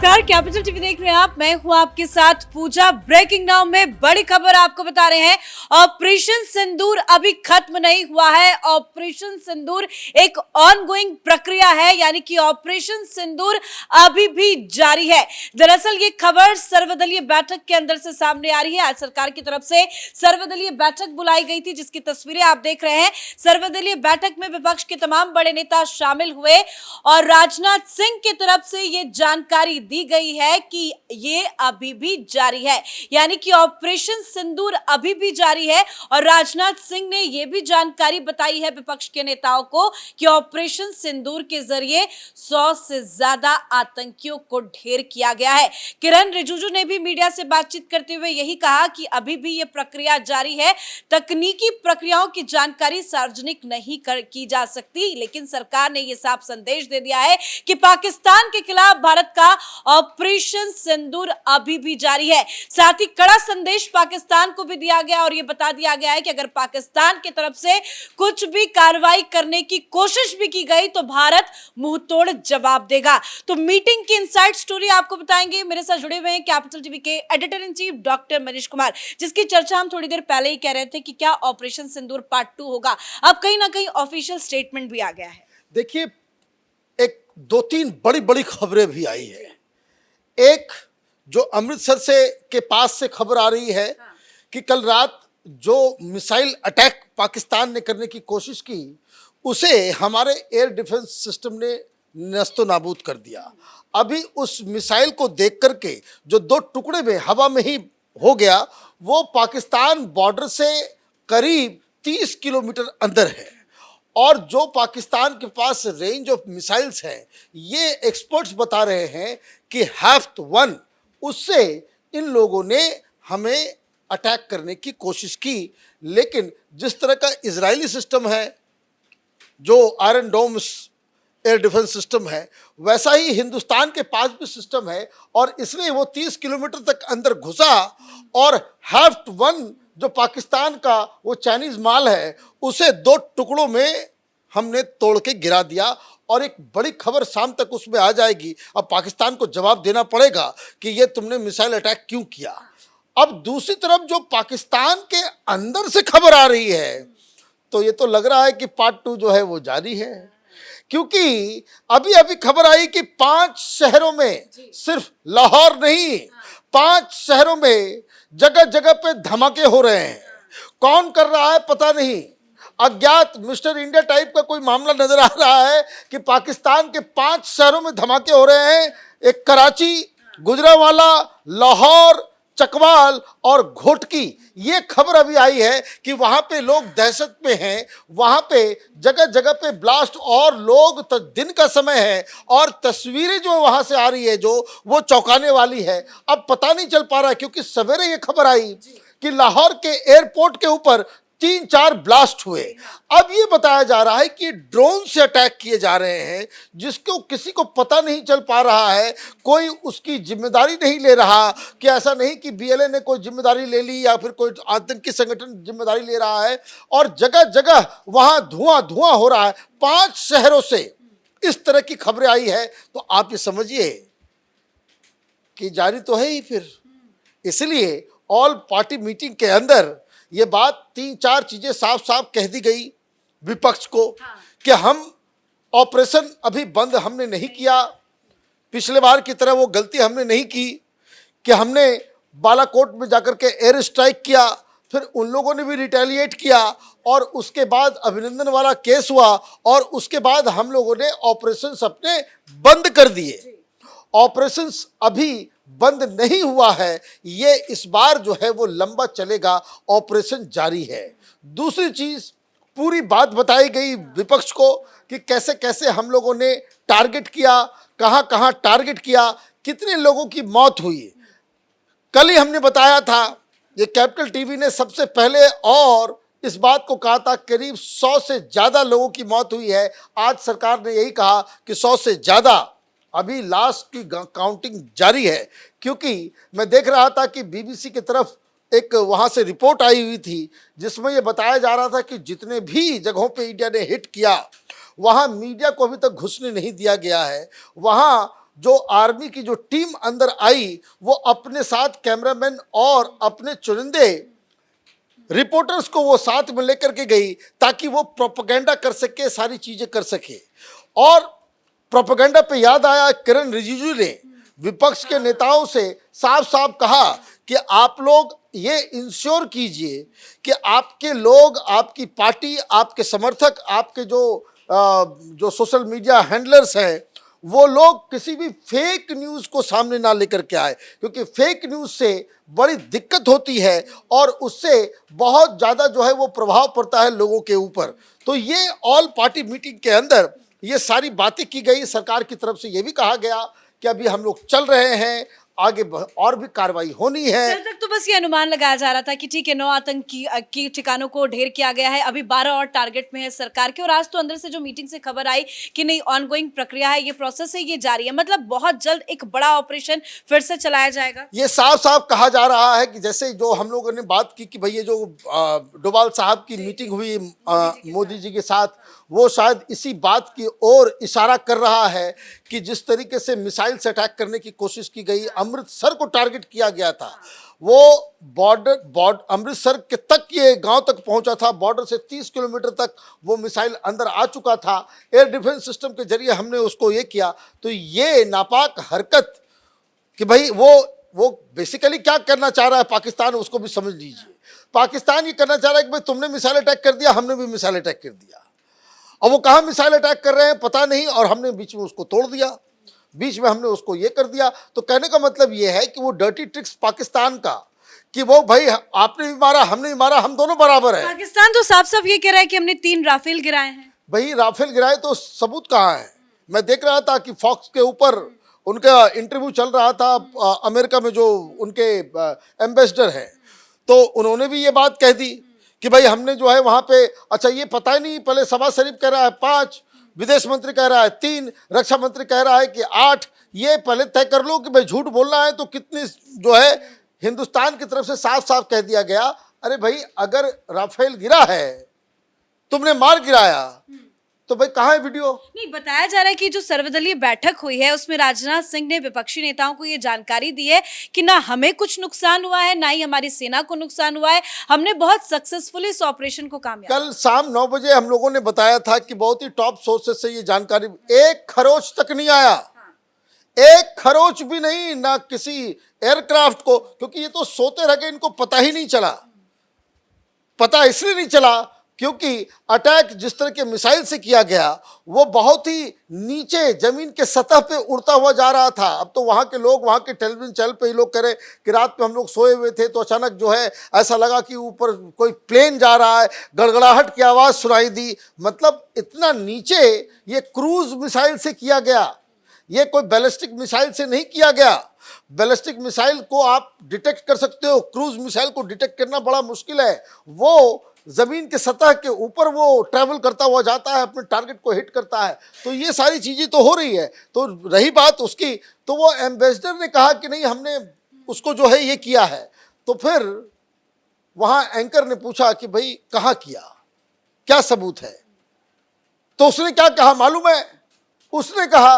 नमस्कार, capital TV देख रहे हैं आप। मैं हूं आपके साथ पूजा। ब्रेकिंग नाउ में बड़ी खबर आपको बता रहे हैं। ऑपरेशन सिंदूर अभी खत्म नहीं हुआ है। ऑपरेशन सिंदूर एक ऑनगोइंग प्रक्रिया है, यानी कि ऑपरेशन सिंदूर अभी भी जारी है। दरअसल ये खबर सर्वदलीय बैठक के अंदर से सामने आ रही है। आज सरकार की तरफ से सर्वदलीय बैठक बुलाई गई थी, जिसकी तस्वीरें आप देख रहे हैं। सर्वदलीय बैठक में विपक्ष के तमाम बड़े नेता शामिल हुए और राजनाथ सिंह की तरफ से ये जानकारी दी गई है कि ये अभी भी जारी है, यानी कि ऑपरेशन सिंदूर अभी भी जारी है। और राजनाथ सिंह ने यह भी जानकारी बताई है विपक्ष के नेताओं को कि ऑपरेशन सिंदूर के जरिए 100 से ज्यादा आतंकियों को ढेर किया गया है। किरण रिजिजू ने भी मीडिया से बातचीत करते हुए यही कहा कि अभी भी यह प्रक्रिया जारी है। तकनीकी प्रक्रियाओं की जानकारी सार्वजनिक नहीं की जा सकती, लेकिन सरकार ने यह साफ संदेश दे दिया है कि पाकिस्तान के खिलाफ भारत का ऑपरेशन सिंदूर अभी भी जारी है। साथ ही कड़ा संदेश पाकिस्तान को भी दिया गया और यह बता दिया गया है कि अगर पाकिस्तान की तरफ से कुछ भी कार्रवाई करने की कोशिश भी की गई तो भारत मुंहतोड़ जवाब देगा। तो मीटिंग की इनसाइड स्टोरी आपको बताएंगे। मेरे साथ जुड़े हुए हैं कैपिटल टीवी के editor in chief doctor Manish Kumar, जिसकी चर्चा हम थोड़ी देर पहले ही कह रहे थे कि क्या ऑपरेशन सिंदूर पार्ट 2 होगा। अब कहीं ना कहीं ऑफिशियल स्टेटमेंट भी आ गया है। देखिए, एक दो तीन बड़ी बड़ी खबरें भी आई है। एक जो अमृतसर से के पास से खबर आ रही है कि कल रात जो मिसाइल अटैक पाकिस्तान ने करने की कोशिश की, उसे हमारे एयर डिफेंस सिस्टम ने नस्तो नाबूद कर दिया। अभी उस मिसाइल को देख करके जो दो टुकड़े में हवा में ही हो गया, वो पाकिस्तान बॉर्डर से करीब 30 किलोमीटर अंदर है। और जो पाकिस्तान के पास रेंज ऑफ मिसाइल्स है, ये एक्सपर्ट्स बता रहे हैं कि हैफ्ट 1 उससे इन लोगों ने हमें अटैक करने की कोशिश की। लेकिन जिस तरह का इजरायली सिस्टम है, जो आयरन डोम एयर डिफेंस सिस्टम है, वैसा ही हिंदुस्तान के पास भी सिस्टम है और इसलिए वो 30 किलोमीटर तक अंदर घुसा और हैफ्ट 1 जो पाकिस्तान का वो चाइनीज माल है, उसे दो टुकड़ों में हमने तोड़ के गिरा दिया। और एक बड़ी खबर शाम तक उसमें आ जाएगी। अब पाकिस्तान को जवाब देना पड़ेगा कि ये तुमने मिसाइल अटैक क्यों किया। अब दूसरी तरफ जो पाकिस्तान के अंदर से खबर आ रही है, तो ये तो लग रहा है कि पार्ट 2 जो है वो जारी है, क्योंकि अभी अभी खबर आई कि 5 शहरों में, सिर्फ लाहौर नहीं, 5 शहरों में जगह जगह पे धमाके हो रहे हैं। कौन कर रहा है पता नहीं, अज्ञात मिस्टर इंडिया टाइप का कोई मामला नजर आ रहा है कि पाकिस्तान के 5 शहरों में धमाके हो रहे हैं। एक कराची, गुजरांवाला, लाहौर, चकवाल और घोटकी। ये खबर अभी आई है कि वहां पे लोग दहशत में हैं, वहां पे जगह जगह पे ब्लास्ट और लोग दिन का समय है और तस्वीरें जो वहां से आ रही है जो वो चौंकाने वाली है। अब पता नहीं चल पा रहा है, क्योंकि सवेरे ये खबर आई कि लाहौर के एयरपोर्ट के ऊपर 3-4 ब्लास्ट हुए। अब ये बताया जा रहा है कि ड्रोन से अटैक किए जा रहे हैं, जिसको किसी को पता नहीं चल पा रहा है, कोई उसकी जिम्मेदारी नहीं ले रहा। कि ऐसा नहीं कि बीएलए ने कोई जिम्मेदारी ले ली या फिर कोई आतंकी संगठन जिम्मेदारी ले रहा है। और जगह जगह वहां धुआं धुआं हो रहा है। 5 शहरों से इस तरह की खबरें आई है, तो आप ये समझिए कि जारी तो है ही फिर। इसलिए ऑल पार्टी मीटिंग के अंदर ये बात 3-4 चीजें साफ साफ कह दी गई विपक्ष को कि हम ऑपरेशन अभी बंद हमने नहीं किया। पिछले बार की तरह वो गलती हमने नहीं की कि हमने बालाकोट में जाकर के एयर स्ट्राइक किया, फिर उन लोगों ने भी रिटेलिएट किया और उसके बाद अभिनंदन वाला केस हुआ और उसके बाद हम लोगों ने ऑपरेशंस अपने बंद कर दिए। ऑपरेशंस अभी बंद नहीं हुआ है, ये इस बार जो है वो लंबा चलेगा, ऑपरेशन जारी है। दूसरी चीज, पूरी बात बताई गई विपक्ष को कि कैसे कैसे हम लोगों ने टारगेट किया, कहां कहां टारगेट किया, कितने लोगों की मौत हुई। कल ही हमने बताया था, ये कैपिटल टीवी ने सबसे पहले और इस बात को कहा था, करीब 100 से ज्यादा लोगों की मौत हुई है। आज सरकार ने यही कहा कि 100 से ज्यादा। अभी लास्ट की काउंटिंग जारी है, क्योंकि मैं देख रहा था कि बीबीसी की तरफ एक वहां से रिपोर्ट आई हुई थी जिसमें यह बताया जा रहा था कि जितने भी जगहों पे इंडिया ने हिट किया, वहां मीडिया को अभी तक घुसने नहीं दिया गया है। वहां जो आर्मी की जो टीम अंदर आई वो अपने साथ कैमरामैन और अपने चुनिंदे रिपोर्टर्स को वो साथ में लेकर के गई ताकि वो प्रोपेगेंडा कर सके, सारी चीजें कर सके। और प्रोपेगेंडा पे याद आया, किरण रिजिजू ने विपक्ष के नेताओं से साफ साफ कहा कि आप लोग ये इंश्योर कीजिए कि आपके लोग, आपकी पार्टी, आपके समर्थक, आपके जो सोशल मीडिया हैंडलर्स हैं, वो लोग किसी भी फेक न्यूज़ को सामने ना लेकर के आए, क्योंकि फेक न्यूज़ से बड़ी दिक्कत होती है और उससे बहुत ज़्यादा जो है वो प्रभाव पड़ता है लोगों के ऊपर। तो ये ऑल पार्टी मीटिंग के अंदर ये सारी बातें की गई। सरकार की तरफ से ये भी कहा गया कि अभी हम लोग चल रहे हैं, आगे और भी कार्रवाई होनी है। कल तक तो बस ये अनुमान लगाया जा रहा था कि ठीक है 9 आतंकी की ठिकानों को ढेर किया गया है, अभी 12 और टारगेट में है सरकार के। और आज तो अंदर से जो मीटिंग से खबर आई कि नहीं, ऑनगोइंग प्रक्रिया है, ये प्रोसेस है, ये जारी है, मतलब बहुत जल्द एक बड़ा ऑपरेशन फिर से चलाया जाएगा। ये साफ साफ कहा जा रहा है कि जैसे जो हम लोगों ने बात की कि भैया जो डोभाल साहब की मीटिंग हुई मोदी जी के साथ, वो शायद इसी बात की ओर इशारा कर रहा है कि जिस तरीके से मिसाइल से अटैक करने की कोशिश की गई, अमृतसर को टारगेट किया गया था, वो बॉर्डर अमृतसर के तक, ये गांव तक पहुंचा था, बॉर्डर से 30 किलोमीटर तक वो मिसाइल अंदर आ चुका था। एयर डिफेंस सिस्टम के जरिए हमने उसको ये किया। तो ये नापाक हरकत कि भाई वो बेसिकली क्या करना चाह रहा है पाकिस्तान, उसको भी समझ लीजिए। पाकिस्तान ये करना चाह रहा है कि भाई तुमने मिसाइल अटैक कर दिया, हमने भी मिसाइल अटैक कर दिया। अब वो कहाँ मिसाइल अटैक कर रहे हैं पता नहीं, और हमने बीच में उसको तोड़ दिया, बीच में हमने उसको ये कर दिया। तो कहने का मतलब ये है कि वो डर्टी ट्रिक्स पाकिस्तान का, कि वो भाई आपने भी मारा, हमने भी मारा, हम दोनों बराबर हैं। पाकिस्तान तो साफ साफ ये कह रहा है कि हमने 3 राफेल गिराए हैं। भाई राफेल गिराए तो सबूत कहाँ है? मैं देख रहा था कि फॉक्स के ऊपर उनका इंटरव्यू चल रहा था, अमेरिका में जो उनके एम्बेसडर हैं, तो उन्होंने भी ये बात कह दी कि भाई हमने जो है वहाँ पे, अच्छा ये पता ही नहीं, पहले शहबाज शरीफ कह रहा है 5, विदेश मंत्री कह रहा है 3, रक्षा मंत्री कह रहा है कि 8। ये पहले तय कर लो कि भाई झूठ बोलना है तो कितनी जो है। हिंदुस्तान की तरफ से साफ साफ कह दिया गया, अरे भाई अगर राफेल गिरा है, तुमने मार गिराया, तो भाई कहाँ है वीडियो? नहीं, बताया जा रहा है कि जो सर्वदलीय बैठक हुई है उसमें राजनाथ सिंह ने विपक्षी नेताओं को ये जानकारी दी है कि ना हमें कुछ नुकसान हुआ है, ना ही हमारी सेना को नुकसान हुआ है, हमने बहुत सक्सेसफुली इस ऑपरेशन को कामयाब। कल शाम 9 बजे हम लोगों ने बताया था कि बहुत ही टॉप सोर्सेस से ये जानकारी, एक खरोच तक नहीं आया, एक खरोच भी नहीं, ना किसी एयरक्राफ्ट को, क्योंकि ये तो सोते रह गए, इनको पता ही नहीं चला। पता इसलिए नहीं चला क्योंकि अटैक जिस तरह के मिसाइल से किया गया वो बहुत ही नीचे जमीन के सतह पे उड़ता हुआ जा रहा था। अब तो वहाँ के लोग, वहाँ के टेलीविजन चैनल पे ही लोग कह रहे कि रात में हम लोग सोए हुए थे तो अचानक जो है ऐसा लगा कि ऊपर कोई प्लेन जा रहा है, गड़गड़ाहट की आवाज़ सुनाई दी। मतलब इतना नीचे ये क्रूज मिसाइल से किया गया, ये कोई बैलिस्टिक मिसाइल से नहीं किया गया। बैलिस्टिक मिसाइल को आप डिटेक्ट कर सकते हो, क्रूज मिसाइल को डिटेक्ट करना बड़ा मुश्किल है। वो जमीन के सतह के ऊपर वो ट्रैवल करता हुआ जाता है, अपने टारगेट को हिट करता है। तो ये सारी चीजें तो हो रही है। तो रही बात उसकी, तो वो एम्बेसडर ने कहा कि नहीं हमने उसको जो है ये किया है। तो फिर वहां एंकर ने पूछा कि भाई कहाँ किया, क्या सबूत है? तो उसने क्या कहा मालूम है? उसने कहा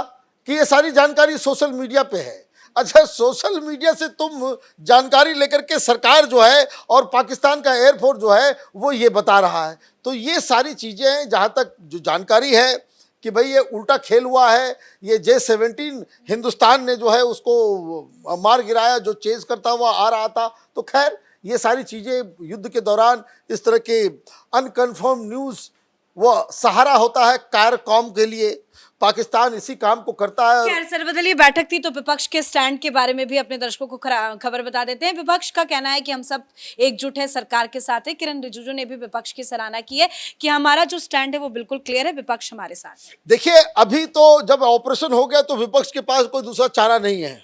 कि ये सारी जानकारी सोशल मीडिया पे है। अच्छा, सोशल मीडिया से तुम जानकारी लेकर के सरकार जो है और पाकिस्तान का एयरफोर्स जो है वो ये बता रहा है। तो ये सारी चीज़ें हैं, जहाँ तक जो जानकारी है कि भाई ये उल्टा खेल हुआ है। ये J-17 हिंदुस्तान ने जो है उसको मार गिराया, जो चेज करता हुआ आ रहा था। तो खैर ये सारी चीज़ें युद्ध के दौरान इस तरह के अनकन्फर्म न्यूज़ वो सहारा होता है कायरकॉम के लिए। पाकिस्तान इसी काम को करता है। खैर, सर्वदलीय बैठक थी तो विपक्ष के स्टैंड के बारे में भी अपने दर्शकों को खबर बता देते हैं। विपक्ष का कहना है कि हम सब एकजुट है, सरकार के साथ है। किरण रिजिजू ने भी विपक्ष की सराहना की है कि हमारा जो स्टैंड है वो बिल्कुल क्लियर है, विपक्ष हमारे साथ है। देखिए, अभी तो जब ऑपरेशन हो गया तो विपक्ष के पास कोई दूसरा चारा नहीं है।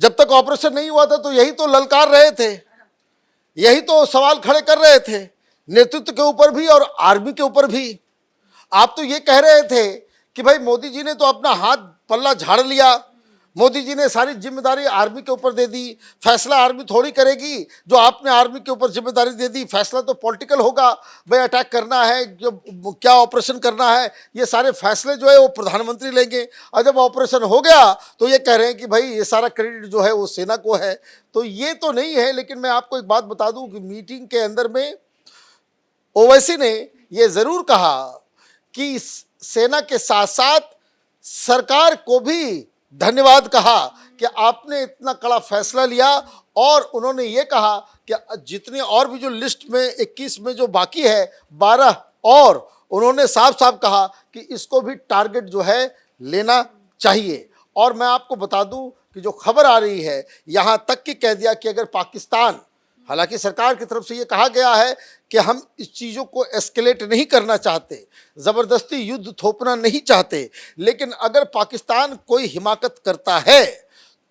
जब तक ऑपरेशन नहीं हुआ था तो यही तो ललकार रहे थे, यही तो सवाल खड़े कर रहे थे, नेतृत्व के ऊपर भी और आर्मी के ऊपर भी। आप तो ये कह रहे थे कि भाई मोदी जी ने तो अपना हाथ पल्ला झाड़ लिया, मोदी जी ने सारी जिम्मेदारी आर्मी के ऊपर दे दी। फैसला आर्मी थोड़ी करेगी, जो आपने आर्मी के ऊपर जिम्मेदारी दे दी, फैसला तो पॉलिटिकल होगा। भाई अटैक करना है, जो क्या ऑपरेशन करना है, ये सारे फैसले जो है वो प्रधानमंत्री लेंगे। और जब ऑपरेशन हो गया तो ये कह रहे हैं कि भाई ये सारा क्रेडिट जो है वो सेना को है। तो ये तो नहीं है। लेकिन मैं आपको एक बात बता दूं कि मीटिंग के अंदर में ओवैसी ने ये जरूर कहा कि सेना के साथ साथ सरकार को भी धन्यवाद कहा कि आपने इतना कड़ा फैसला लिया। और उन्होंने ये कहा कि जितनी और भी जो लिस्ट में 21 में जो बाकी है 12 और उन्होंने साफ साफ कहा कि इसको भी टारगेट जो है लेना चाहिए। और मैं आपको बता दूं कि जो खबर आ रही है यहाँ तक कि कह दिया कि अगर पाकिस्तान, हालांकि सरकार की तरफ से ये कहा गया है कि हम इस चीज़ों को एस्केलेट नहीं करना चाहते, ज़बरदस्ती युद्ध थोपना नहीं चाहते, लेकिन अगर पाकिस्तान कोई हिमाकत करता है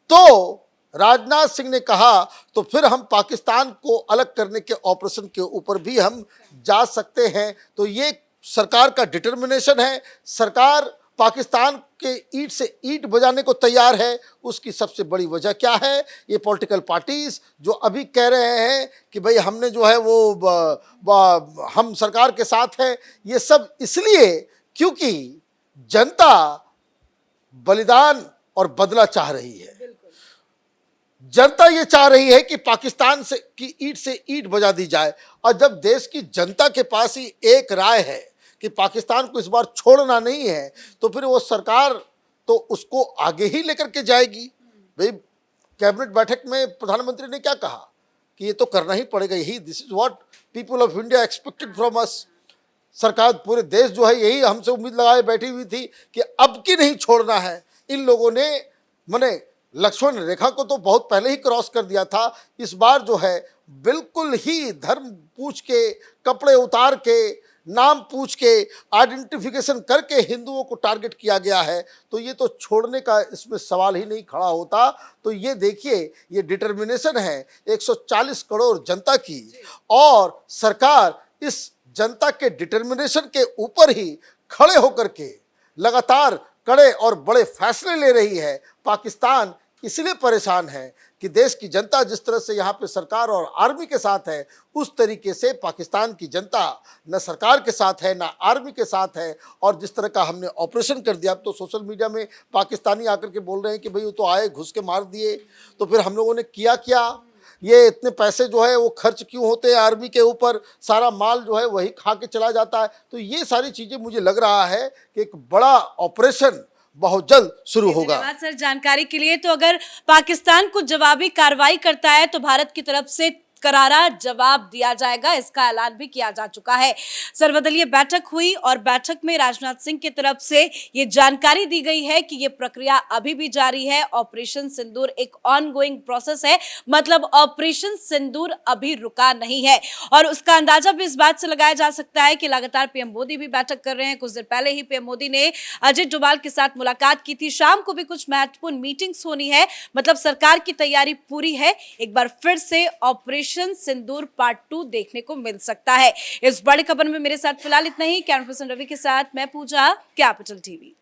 तो राजनाथ सिंह ने कहा तो फिर हम पाकिस्तान को अलग करने के ऑपरेशन के ऊपर भी हम जा सकते हैं। तो ये सरकार का डिटर्मिनेशन है। सरकार पाकिस्तान के ईंट से ईंट बजाने को तैयार है। उसकी सबसे बड़ी वजह क्या है? ये पॉलिटिकल पार्टीज जो अभी कह रहे हैं कि भाई हमने जो है वो हम सरकार के साथ है, ये सब इसलिए क्योंकि जनता बलिदान और बदला चाह रही है। जनता ये चाह रही है कि पाकिस्तान से की ईंट से ईंट बजा दी जाए। और जब देश की जनता के पास ही एक राय है कि पाकिस्तान को इस बार छोड़ना नहीं है, तो फिर वो सरकार तो उसको आगे ही लेकर के जाएगी। भाई कैबिनेट बैठक में प्रधानमंत्री ने क्या कहा कि ये तो करना ही पड़ेगा, यही this is what people of India expected from us. सरकार, पूरे देश जो है यही हमसे उम्मीद लगाए बैठी हुई थी कि अब की नहीं छोड़ना है। इन लोगों ने माने लक्ष्मण रेखा को तो बहुत पहले ही क्रॉस कर दिया था। इस बार जो है बिल्कुल ही धर्म पूछ के, कपड़े उतार के, नाम पूछ के, आइडेंटिफिकेशन करके हिंदुओं को टारगेट किया गया है। तो ये तो छोड़ने का इसमें सवाल ही नहीं खड़ा होता। तो ये देखिए, ये डिटर्मिनेशन है 140 करोड़ जनता की, और सरकार इस जनता के डिटर्मिनेशन के ऊपर ही खड़े होकर के लगातार कड़े और बड़े फैसले ले रही है। पाकिस्तान इसलिए परेशान है कि देश की जनता जिस तरह से यहाँ पे सरकार और आर्मी के साथ है, उस तरीके से पाकिस्तान की जनता न सरकार के साथ है, न आर्मी के साथ है। और जिस तरह का हमने ऑपरेशन कर दिया, अब तो सोशल मीडिया में पाकिस्तानी आकर के बोल रहे हैं कि भाई वो तो आए, घुस के मार दिए, तो फिर हम लोगों ने किया क्या? ये इतने पैसे जो है वो खर्च क्यों होते हैं आर्मी के ऊपर? सारा माल जो है वही खा के चला जाता है। तो ये सारी चीज़ें मुझे लग रहा है कि एक बड़ा ऑपरेशन बहुत जल्द शुरू होगा। धन्यवाद सर जानकारी के लिए। तो अगर पाकिस्तान कुछ जवाबी कार्रवाई करता है तो भारत की तरफ से करारा जवाब दिया जाएगा, इसका ऐलान भी किया जा चुका है। सर्वदलीय बैठक हुई और बैठक में राजनाथ सिंह की तरफ से ये जानकारी दी गई है कि ये प्रक्रिया अभी भी जारी है। ऑपरेशन सिंदूर एक ऑनगोइंग प्रोसेस है, मतलब ऑपरेशन सिंदूर अभी रुका नहीं है। और उसका अंदाजा भी इस बात से लगाया जा सकता है कि लगातार पीएम मोदी भी बैठक कर रहे हैं। कुछ देर पहले ही पीएम मोदी ने अजित डोभाल के साथ मुलाकात की थी। शाम को भी कुछ महत्वपूर्ण मीटिंग्स होनी है, मतलब सरकार की तैयारी पूरी है। एक बार फिर से ऑपरेशन सिंदूर पार्ट 2 देखने को मिल सकता है। इस बड़ी खबर में मेरे साथ फिलहाल इतना ही। कैमरा पर्सन रवि के साथ मैं पूजा, कैपिटल टीवी।